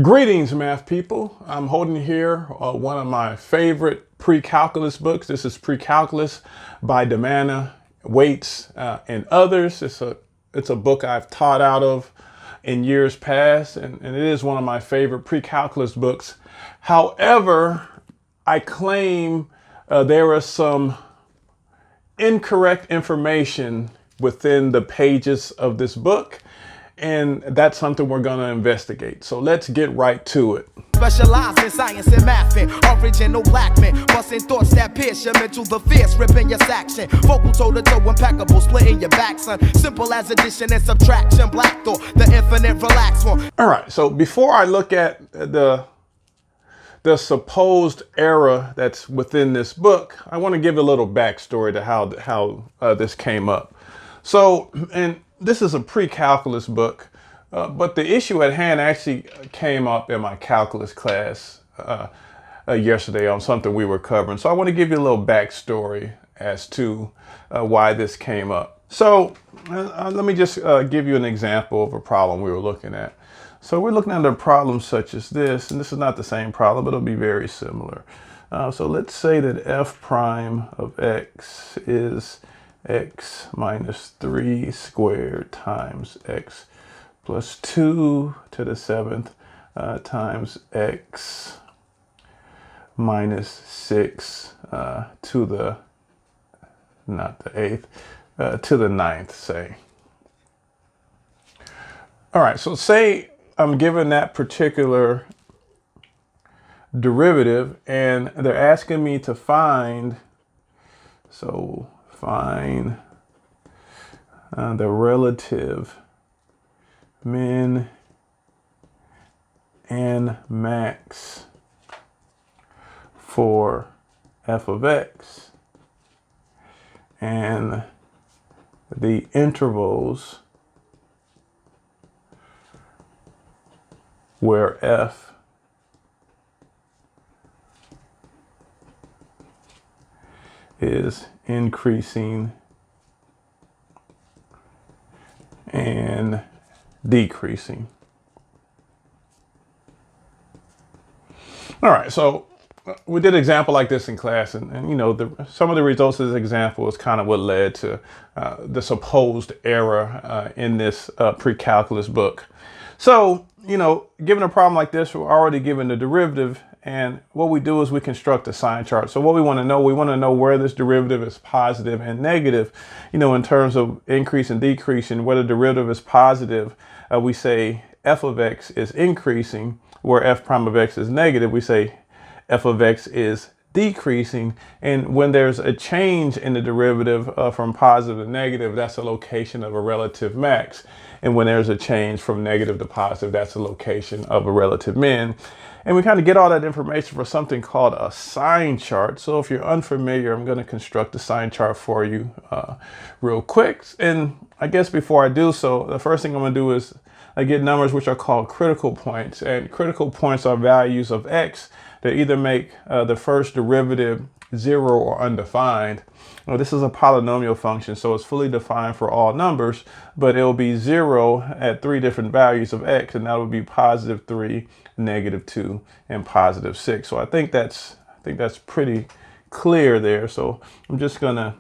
Greetings, math people. I'm holding here one of my favorite pre-calculus books. This is Pre-Calculus by Demana, Waits, and others. It's a book I've taught out of in years past, and it is one of my favorite pre-calculus books. However, I claim there is some incorrect information within the pages of this book. And that's something we're going to investigate. So let's get right to it. Specialize in science and math, original black men, busting thoughts that pierce your mental, the fierce, ripping your section. Vocal toe to toe, impeccable, splitting your back, son. Simple as addition and subtraction, black thought, the infinite relax one. All right, so before I look at the supposed error that's within this book, I want to give a little backstory to how this came up. So, and this is a pre-calculus book, but the issue at hand actually came up in my calculus class yesterday on something we were covering. So I want to give you a little backstory as to why this came up. So let me just give you an example of a problem we were looking at. So we're looking at a problem such as this, and this is not the same problem, but it'll be very similar. So let's say that f prime of x is x minus 3 squared times x plus 2 to the 7th times x minus 6 to the, not the 8th, to the 9th, say. All right, so say I'm given that particular derivative and they're asking me to find, so find the relative min and max for f of x and the intervals where f is increasing and decreasing. All right, so we did an example like this in class, and you know, some of the results of this example is kind of what led to the supposed error in this pre-calculus book. So, you know, given a problem like this, we're already given the derivative, and what we do is we construct a sign chart. So what we want to know where this derivative is positive and negative, you know, in terms of increase and decrease. And where the derivative is positive, we say f of x is increasing, where f prime of x is negative, we say f of x is decreasing. And when there's a change in the derivative from positive to negative, that's a location of a relative max. And when there's a change from negative to positive, that's a location of a relative min. And we kind of get all that information for something called a sign chart. So if you're unfamiliar, I'm going to construct a sign chart for you real quick. And I guess before I do so, the first thing I'm going to do is I get numbers which are called critical points. And critical points are values of x that either make the first derivative 0 or undefined. Well, this is a polynomial function, so it's fully defined for all numbers, but it'll be 0 at 3 different values of x, and that would be positive 3, negative 2, and positive 6. So I think that's pretty clear there. So I'm just gonna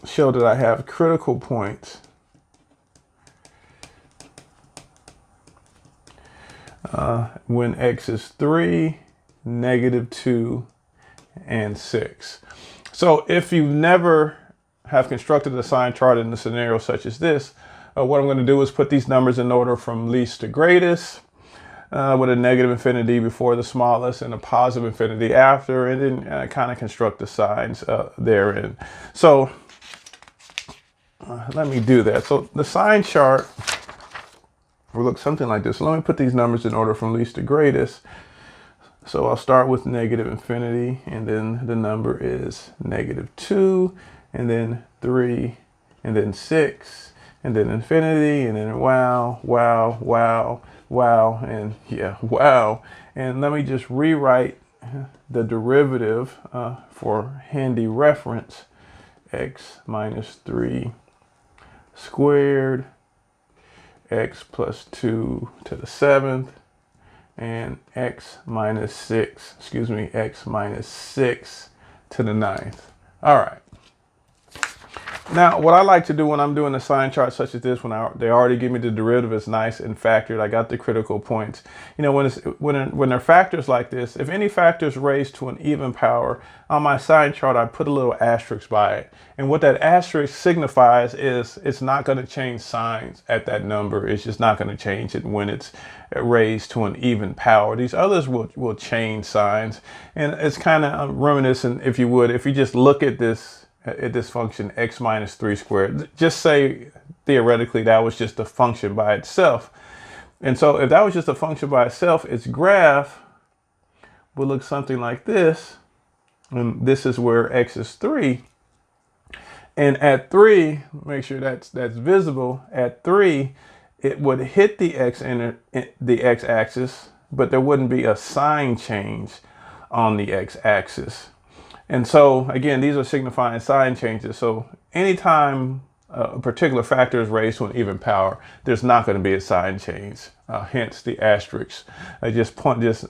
show that I have critical points when x is 3, negative 2, and 6. So if you never have constructed a sign chart in a scenario such as this, what I'm going to do is put these numbers in order from least to greatest, with a negative infinity before the smallest and a positive infinity after, and then kind of construct the signs therein. So let me do that. So the sign chart will look something like this. So let me put these numbers in order from least to greatest. So I'll start with negative infinity, and then the number is negative 2, and then 3, and then 6, and then infinity, and then wow, wow, wow, wow, and yeah, wow. And let me just rewrite the derivative for handy reference. X minus 3 squared, x plus 2 to the 7th, and x minus 6 to the ninth. All right. Now, what I like to do when I'm doing a sign chart such as this, they already give me the derivative, it's nice and factored. I got the critical points. You know, when they're factors like this, if any factor is raised to an even power, on my sign chart, I put a little asterisk by it. And what that asterisk signifies is it's not going to change signs at that number. It's just not going to change it when it's raised to an even power. These others will change signs. And it's kind of reminiscent, if you would, if you just look at this function x minus 3 squared, just say theoretically that was just a function by itself. And so if that was just a function by itself, its graph would look something like this. And this is where x is 3. And at 3, make sure that's visible. At 3, it would hit the x-axis, but there wouldn't be a sign change on the x-axis. And so, again, these are signifying sign changes. So anytime a particular factor is raised to an even power, there's not going to be a sign change. Hence the asterisk. Just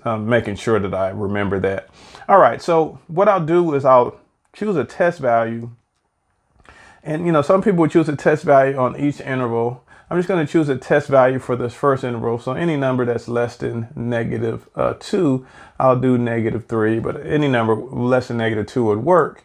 making sure that I remember that. All right, so what I'll do is I'll choose a test value. And, you know, some people would choose a test value on each interval. I'm just going to choose a test value for this first interval. So any number that's less than negative 2, I'll do negative 3, but any number less than negative 2 would work.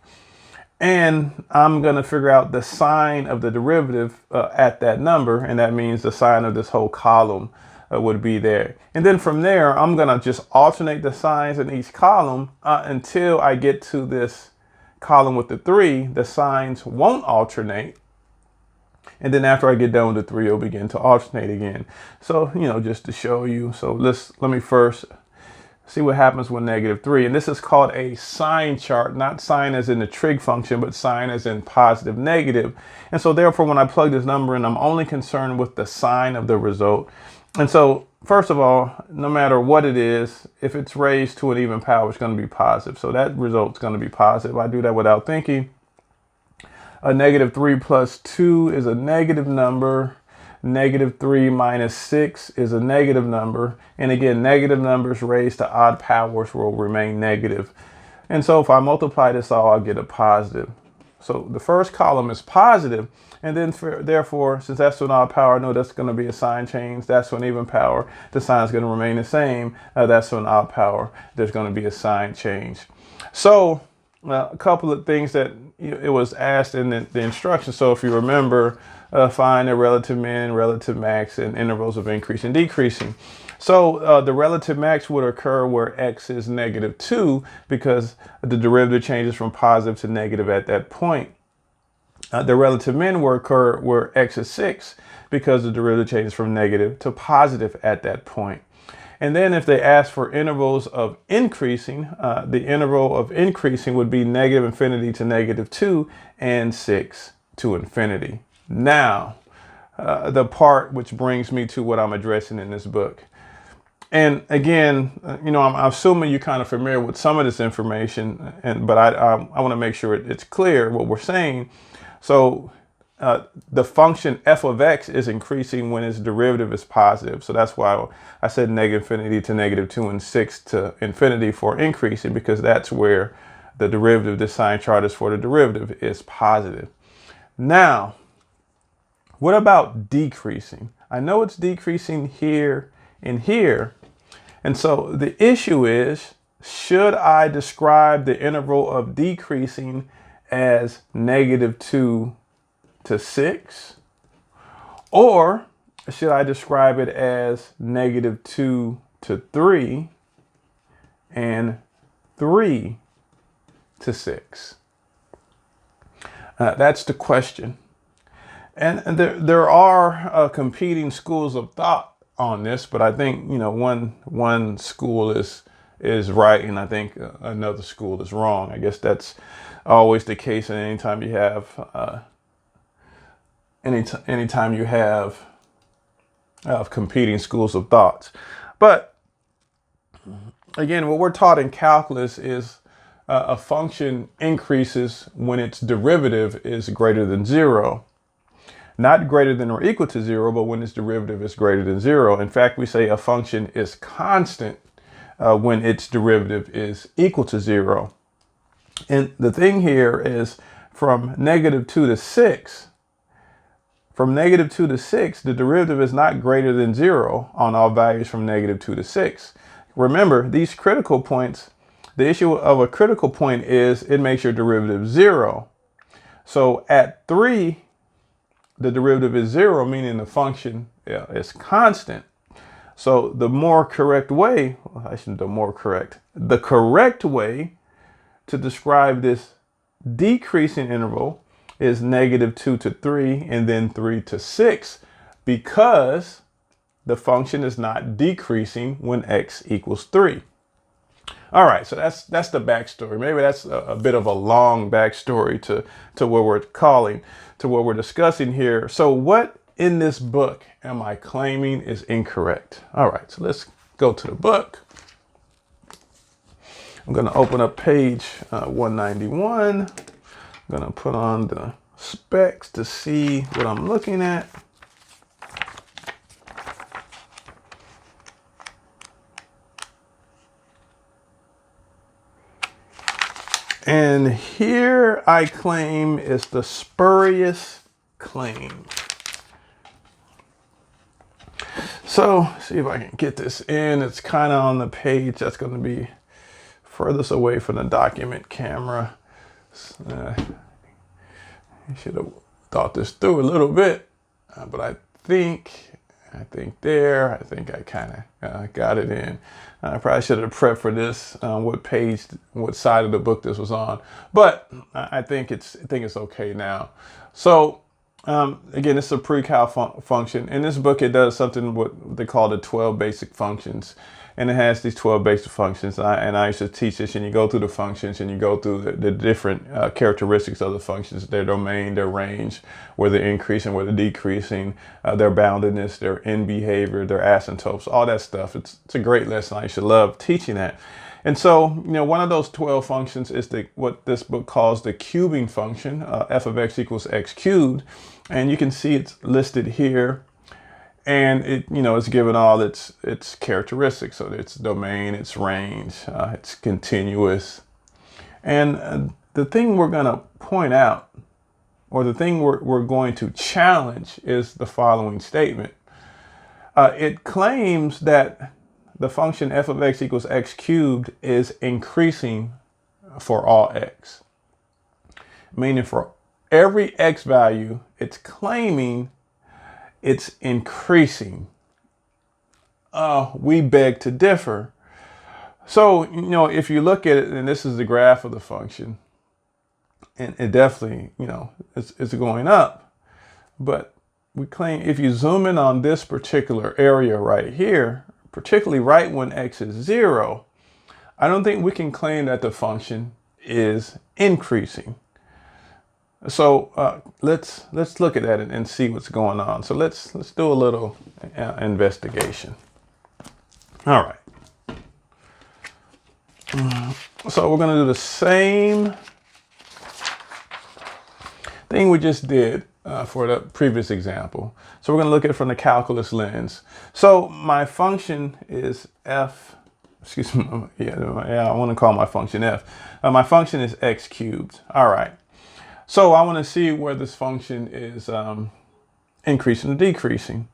And I'm going to figure out the sign of the derivative at that number. And that means the sign of this whole column would be there. And then from there, I'm going to just alternate the signs in each column until I get to this column with the 3. The signs won't alternate. And then after I get done with the 3, it'll begin to alternate again. So, you know, just to show you. So let me first see what happens with negative 3. And this is called a sign chart, not sign as in the trig function, but sign as in positive, negative. And so therefore, when I plug this number in, I'm only concerned with the sign of the result. And so first of all, no matter what it is, if it's raised to an even power, it's going to be positive. So that result's going to be positive. I do that without thinking. A negative 3 plus 2 is a negative number. Negative 3 minus 6 is a negative number. And again, negative numbers raised to odd powers will remain negative. And so if I multiply this all, I'll get a positive. So the first column is positive. And then therefore, since that's to an odd power, I know that's going to be a sign change. That's to an even power. The sign is going to remain the same. That's to an odd power. There's going to be a sign change. So a couple of things that it was asked in the instructions. So if you remember, find the relative min, relative max, and intervals of increasing and decreasing. So the relative max would occur where x is negative 2 because the derivative changes from positive to negative at that point. The relative min will occur where x is 6 because the derivative changes from negative to positive at that point. And then if they ask for intervals of increasing, the interval of increasing would be negative infinity to negative 2 and 6 to infinity. Now, the part which brings me to what I'm addressing in this book. And again, you know, I'm assuming you're kind of familiar with some of this information, but I want to make sure it's clear what we're saying. So the function f of x is increasing when its derivative is positive. So that's why I said negative infinity to negative 2 and 6 to infinity for increasing, because that's where the derivative, this sign chart is for the derivative, is positive. Now, what about decreasing? I know it's decreasing here and here. And so the issue is, should I describe the interval of decreasing as negative 2 to 6? Or should I describe it as negative 2 to 3 and 3 to 6? That's the question. And there are competing schools of thought on this, but I think, you know, one school is right, and I think another school is wrong. I guess that's always the case, and anytime you have competing schools of thoughts. But again, what we're taught in calculus is a function increases when its derivative is greater than 0. not greater than or equal to 0, but when its derivative is greater than 0. In fact, we say a function is constant when its derivative is equal to 0. And the thing here is from -2 to 6, from -2 to 6, the derivative is not greater than 0 on all values from -2 to 6. Remember, these critical points, the issue of a critical point is it makes your derivative 0. So at 3, the derivative is 0, meaning the function is constant. So the correct way to describe this decreasing interval is -2 to 3 and then 3 to 6, because the function is not decreasing when x equals 3. All right, so that's the backstory. Maybe that's a bit of a long backstory to what we're discussing here. So what in this book am I claiming is incorrect? All right, so let's go to the book. I'm going to open up page 191. I'm going to put on the specs to see what I'm looking at. And here I claim is the spurious claim. So see if I can get this in. It's kind of on the page that's going to be furthest away from the document camera. I should have thought this through a little bit, but I think there, I think I kind of got it in. I probably should have prepped for this, what side of the book this was on, but I think it's okay now. So again, this is a pre-cal function. In this book, it does something what they call the 12 basic functions. And it has these 12 basic functions. And I used to teach this, and you go through the functions and you go through the different characteristics of the functions, their domain, their range, where they're increasing, where they're decreasing, their boundedness, their end behavior, their asymptotes, all that stuff. It's a great lesson. I used to love teaching that. And so, one of those 12 functions is what this book calls the cubing function, f of x equals x cubed. And you can see it's listed here. And it's given all its characteristics. So its domain, its range, it's continuous. And the thing we're going to point out, or the thing we're going to challenge, is the following statement. It claims that the function f of x equals x cubed is increasing for all x. Meaning for every x value, it's claiming it's increasing. We beg to differ. So, if you look at it, and this is the graph of the function, and it definitely, it's going up. But we claim if you zoom in on this particular area right here, particularly right when x is 0, I don't think we can claim that the function is increasing. So let's look at that and see what's going on. So let's do a little investigation. All right. So we're going to do the same thing we just did for the previous example. So we're going to look at it from the calculus lens. So my function is f. Excuse me. Yeah, I want to call my function f. My function is x cubed. All right. So I want to see where this function is increasing or decreasing.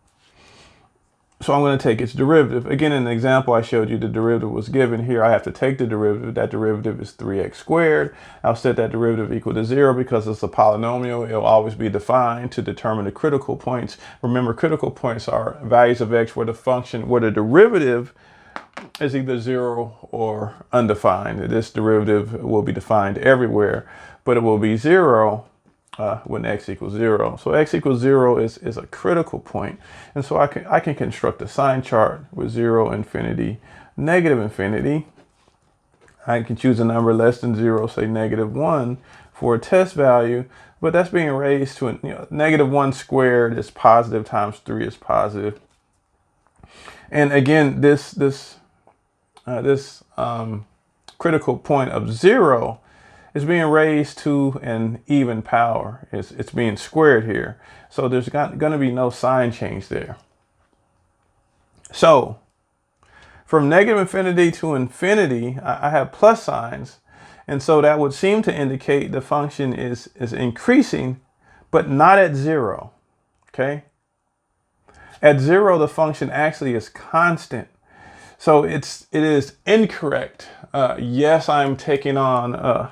So I'm going to take its derivative. Again, in the example I showed you, the derivative was given here. I have to take the derivative. That derivative is 3x squared. I'll set that derivative equal to 0 because it's a polynomial. It'll always be defined to determine the critical points. Remember, critical points are values of x where the derivative is either 0 or undefined. This derivative will be defined everywhere, but it will be 0 when x equals 0. So x equals 0 is a critical point. And so I can construct a sign chart with 0, infinity, negative infinity. I can choose a number less than 0, say -1 for a test value, but that's being raised to -1 squared is positive times 3 is positive. And again, this critical point of 0 It's being raised to an even power. It's being squared here. So there's going to be no sign change there. So from negative infinity to infinity, I have plus signs. And so that would seem to indicate the function is increasing, but not at 0. Okay. At 0, the function actually is constant. So it is incorrect. Yes, I'm taking on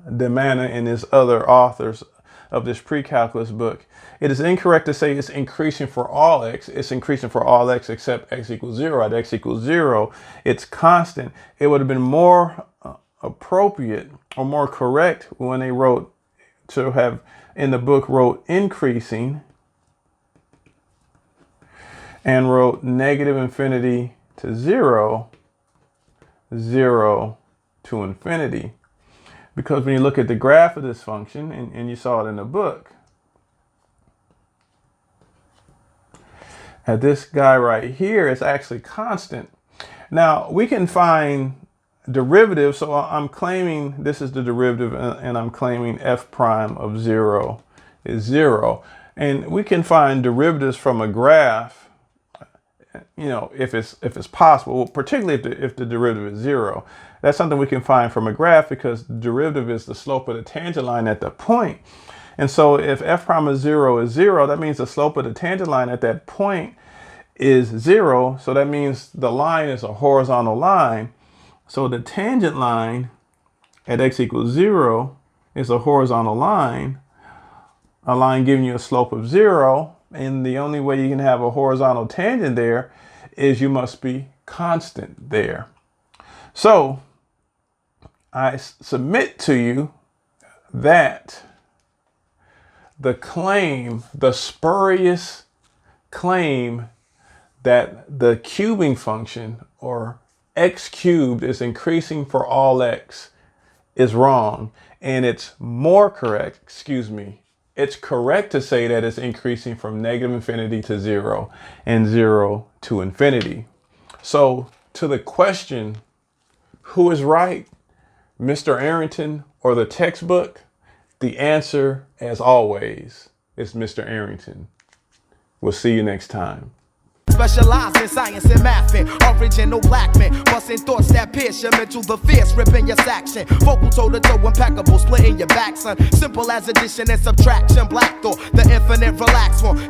Demana and his other authors of this pre-calculus book. It is incorrect to say it's increasing for all x. It's increasing for all x except x equals 0. At x equals 0, it's constant. It would have been more appropriate or more correct when they wrote to have in the book wrote increasing and wrote negative infinity to 0, 0 to infinity. Because when you look at the graph of this function, and you saw it in the book, at this guy right here is actually constant. Now, we can find derivatives. So I'm claiming this is the derivative, and I'm claiming f prime of 0 is 0. And we can find derivatives from a graph, you know, if it's possible, particularly if the derivative is 0. That's something we can find from a graph because the derivative is the slope of the tangent line at the point. And so if f prime of 0 is 0, that means the slope of the tangent line at that point is 0. So that means the line is a horizontal line. So the tangent line at x equals 0 is a horizontal line, a line giving you a slope of 0. And the only way you can have a horizontal tangent there is you must be constant there. So I submit to you that the claim, the spurious claim that the cubing function or x cubed is increasing for all x is wrong. And it's more correct, it's correct to say that it's increasing from negative infinity to 0 and 0 to infinity. So to the question, who is right, Mr. Arrington or the textbook? The answer, as always, is Mr. Arrington. We'll see you next time. Specialized in science and math, original black man, busting thoughts that pierce your mental, the fierce, ripping your section, vocal toe to toe, impeccable, splitting your back, son. Simple as addition and subtraction, black thought, the infinite relax one.